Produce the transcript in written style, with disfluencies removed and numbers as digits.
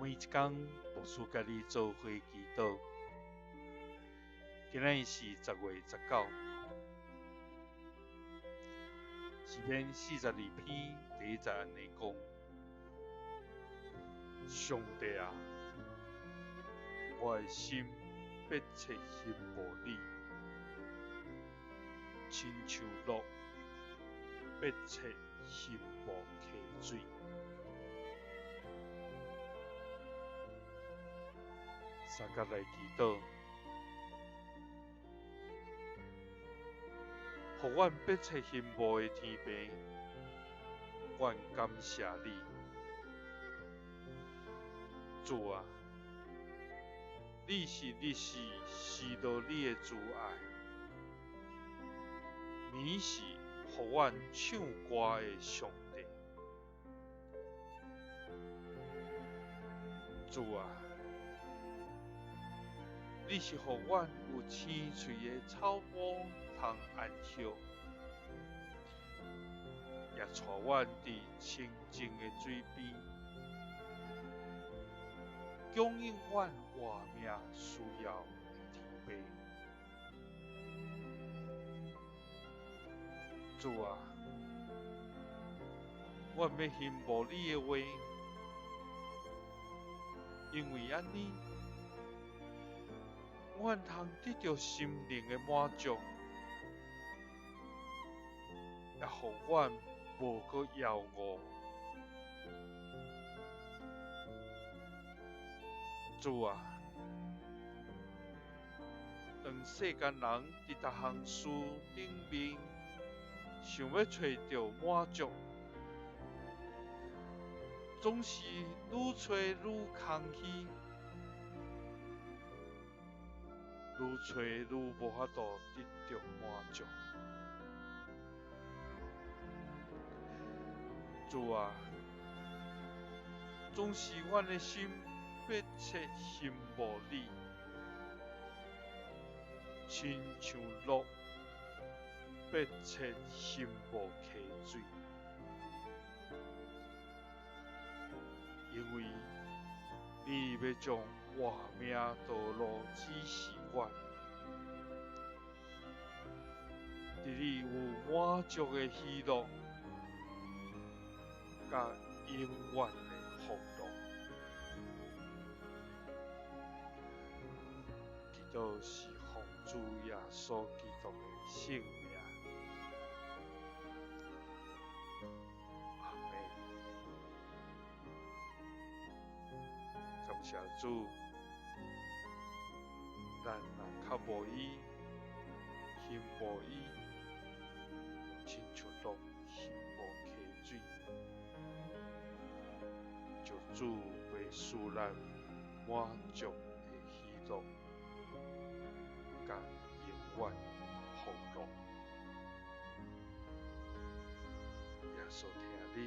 每一天无事家己做伙祈祷。今仔日是10月19，诗篇42篇第一节安尼讲：上帝啊，我的心必切羡慕你，亲像鹿必切羡慕溪水。三甲来祈祷，互阮必切羡慕的天父，阮感谢你，主啊，你是历史时到你的慈爱，你是互阮唱歌的上帝，主啊，你是互阮有青翠的草坡通安息，也带阮伫清净的水边，供应阮活命需要的天父。主啊，阮要羡慕你的话，因为安尼，阮通得到心灵的满足，也互阮无搁枵餓。主啊，当世间人伫逐项事顶面想要找到满足，总是愈找愈空虚，愈找愈无法度得到满足。主啊，总是阮的心必切羡慕你，亲像鹿必切羡慕溪水，因为你要将活命道路指示阮，伫你有满足的喜乐，甲永远的福乐。祈禱是奉主耶穌基督的聖名，阿們。感謝主，咱若較無伊羨慕伊，親像鹿羨慕溪水，就主會使咱滿足的喜樂，甲永遠福樂。耶穌聽你。